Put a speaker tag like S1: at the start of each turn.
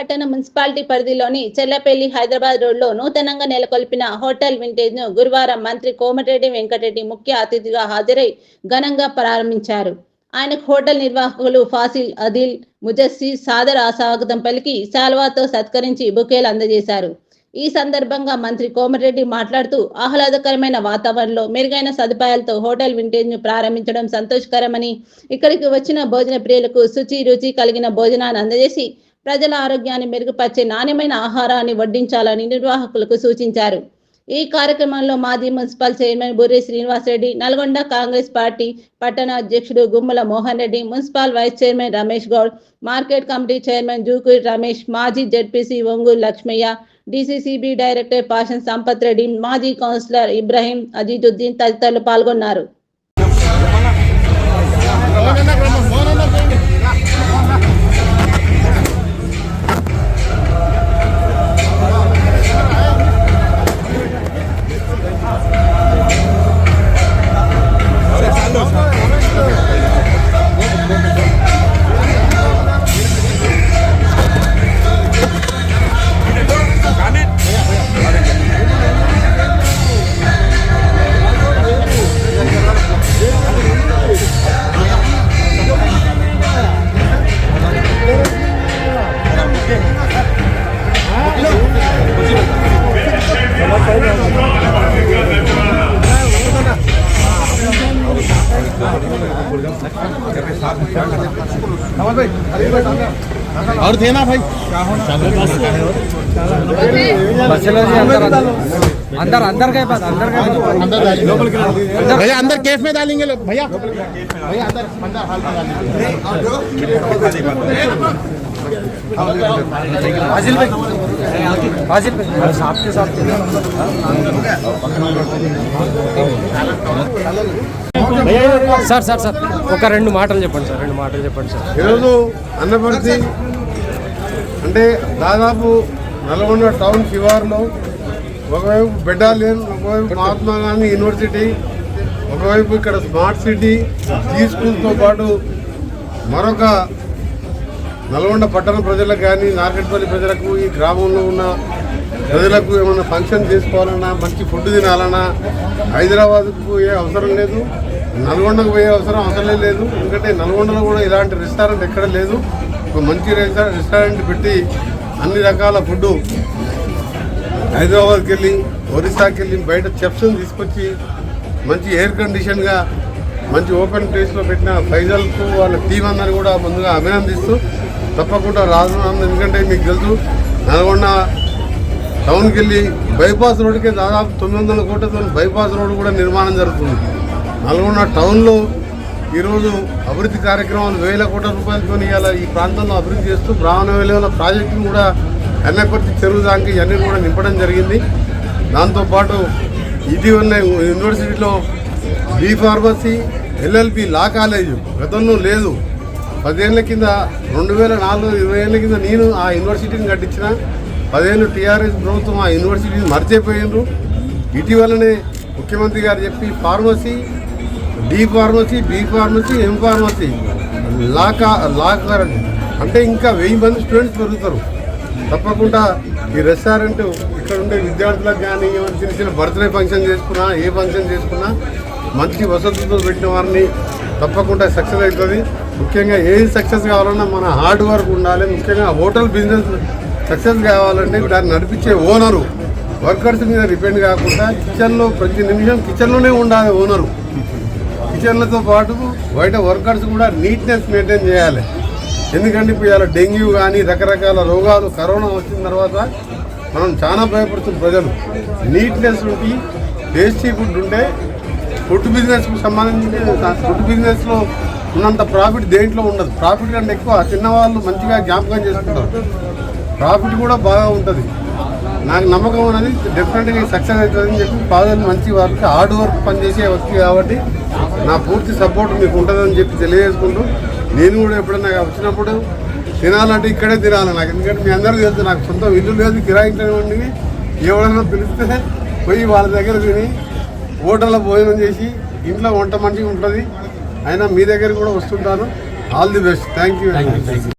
S1: పట్టణ మున్సిపాలిటీ పరిధిలోని చెల్లపల్లి హైదరాబాద్ రోడ్లో నూతనంగా నెలకొల్పిన హోటల్ వింటేజ్ ను గురువారం మంత్రి కోమటిరెడ్డి వెంకటరెడ్డి ముఖ్య అతిథిగా హాజరై ఘనంగా ప్రారంభించారు. ఆయనకు హోటల్ నిర్వాహకులు ఫాసిల్, అదిల్, ముజస్సి సాదర స్వాగతం పలికి శాల్వాతో సత్కరించి బుకేలు అందజేశారు. ఈ సందర్భంగా మంత్రి కోమటిరెడ్డి మాట్లాడుతూ ఆహ్లాదకరమైన వాతావరణంలో మెరుగైన సదుపాయాలతో హోటల్ వింటేజ్ ను ప్రారంభించడం సంతోషకరమని, ఇక్కడికి వచ్చిన భోజన ప్రియులకు శుచి రుచి కలిగిన భోజనాన్ని అందజేసి ప్రజల ఆరోగ్యాన్ని మెరుగుపరిచే నాణ్యమైన ఆహారాన్ని వడ్డించాలని నిర్వాహకులకు సూచించారు. ఈ కార్యక్రమంలో మాజీ municipal chairman Burri Srinivasa Reddy, Nalgonda Congress party పట్టణ అధ్యక్షుడు Gummala Mohan Reddy, municipal vice chairman Ramesh Goud, market committee chairman Jukuri Ramesh, మాజీ ZPC Onguru Lakshmaiah, DCCB director Pashan Sampath Reddy, మాజీ కౌన్సిలర్ ఇబ్రాహీం అజీజుద్దీన్ తదితరులు పాల్గొన్నారు.
S2: और थे ना भाई अंदर अंदर गए बाद अंदर भैया अंदर केस में डालेंगे लोग भैया भैया अंदर हाल में डालेंगे फाजिल भाई साहब के साथ సార్ సార్ సార్ ఒక రెండు మాటలు చెప్పండి సార్.
S3: ఈరోజు అన్నపర్తి అంటే దాదాపు నల్గొండ టౌన్ శివార్లో ఒకవైపు బెటాలియన్, ఒకవైపు మహాత్మా గాంధీ యూనివర్సిటీ, ఒకవైపు ఇక్కడ స్మార్ట్ సిటీ ఈ స్కూల్తో పాటు మరొక నల్గొండ పట్టణ ప్రజలకు కానీ నార్కెట్పల్లి ప్రజలకు, ఈ గ్రామంలో ఉన్న ప్రజలకు ఏమన్నా ఫంక్షన్ చేసుకోవాలన్నా, మంచి ఫుడ్ తినాలన్నా హైదరాబాద్కు పోయే అవసరం లేదు, నల్గొండకు పోయే అవసరం లేదు. ఎందుకంటే నల్గొండలో కూడా ఇలాంటి రెస్టారెంట్ ఎక్కడ లేదు. ఒక మంచి రెస్టారెంట్ పెట్టి అన్ని రకాల ఫుడ్ హైదరాబాద్కి వెళ్ళి, ఒరిస్సాకి వెళ్ళి బయట చెఫ్స్ని తీసుకొచ్చి మంచి ఎయిర్ కండిషన్గా మంచి ఓపెన్ ప్లేస్లో పెట్టిన ఫైజల్కు వాళ్ళ టీం అందరినీ కూడా ముందుగా అభినందిస్తూ తప్పకుండా రాజున్నాను. ఎందుకంటే మీకు తెలుసు నల్గొండ టౌన్కి వెళ్ళి బైపాస్ రోడ్డుకే దాదాపు 900 కోట్లతో బైపాస్ రోడ్డు కూడా నిర్మాణం జరుగుతుంది. నల్గొండ టౌన్లో ఈరోజు అభివృద్ధి కార్యక్రమాలు 1000 కోట్ల రూపాయలతో ఇవాళ ఈ ప్రాంతంలో అభివృద్ధి చేస్తూ బ్రాహ్మణ ప్రాజెక్టును కూడా అన్నపర్తి చెరువు దానికి ఇవన్నీ కూడా నింపడం జరిగింది. దాంతోపాటు ఇటీవల యూనివర్సిటీలో బీ ఫార్మసీ, ఎల్ఎల్బి లా కాలేజు గతంలో లేదు. 10 ఏళ్ల కింద 2004 20 ఏళ్ల కింద నేను ఆ యూనివర్సిటీని కట్టించిన. 10 ఏళ్ళు టీఆర్ఎస్ ప్రభుత్వం ఆ యూనివర్సిటీని మర్చిపోయినారు. ఇటీవలనే ముఖ్యమంత్రి గారు చెప్పి pharmacy, D pharmacy, B pharmacy, M pharmacy, law అంటే ఇంకా 1000 మంది స్టూడెంట్స్ పెరుగుతారు. తప్పకుండా ఈ రెస్టారెంట్ ఇక్కడ ఉండే విద్యార్థులకు కానీ చిన్న చిన్న బర్త్డే ఫంక్షన్ చేసుకున్నా, ఏ ఫంక్షన్ చేసుకున్నా మంచి వసతులతో పెట్టిన వారిని తప్పకుండా సక్సెస్ అవుతుంది. ముఖ్యంగా ఏది సక్సెస్ కావాలన్నా మన హార్డ్ వర్క్ ఉండాలి. ముఖ్యంగా హోటల్ బిజినెస్ సక్సెస్ కావాలంటే దాన్ని నడిపించే ఓనరు వర్కర్స్ మీద డిపెండ్ కాకుండా కిచెన్లో ప్రతి నిమిషం కిచెన్లోనే ఉండాలి ఓనరు. కిచెన్లతో పాటు బయట వర్కర్స్ కూడా నీట్నెస్ మెయింటైన్ చేయాలి. ఎందుకంటే ఇప్పుడు ఇలా డెంగ్యూ కానీ రకరకాల రోగాలు కరోనా వచ్చిన తర్వాత మనం చాలా భయపడుతున్న ప్రజలు. నీట్నెస్ ఉండి టేస్టీ ఫుడ్ ఉంటే ఫుడ్ బిజినెస్కి సంబంధించి ఫుడ్ బిజినెస్లో ఉన్నంత ప్రాఫిట్ దేంట్లో ఉండదు. ప్రాఫిట్ కంటే ఎక్కువ చిన్నవాళ్ళు మంచిగా జ్ఞాపకం చేసుకుంటారు. ప్రాఫిట్ కూడా బాగా ఉంటుంది. నాకు నమ్మకం అనేది డెఫినెట్గా సక్సెస్ అవుతుందని చెప్పి ఫాదర్ మంచి వర్క్, హార్డ్ వర్క్ పనిచేసే వ్యక్తి కాబట్టి నా పూర్తి సపోర్ట్ మీకు ఉంటుందని చెప్పి తెలియజేసుకుంటూ, నేను కూడా ఎప్పుడైనా వచ్చినప్పుడు తినాలంటే ఇక్కడే తినాలి నాకు. ఎందుకంటే మీ అందరికీ తెలుసు నాకు సొంత ఇల్లు లేదు, కిరాయించండి. ఎవరైనా పిలిస్తే పోయి వాళ్ళ దగ్గర తిని హోటల్లో భోజనం చేసి ఇంట్లో వంట మంచిగా ఉంటుంది. అయినా మీ దగ్గర కూడా వస్తుంటాను. All the best. Thank you.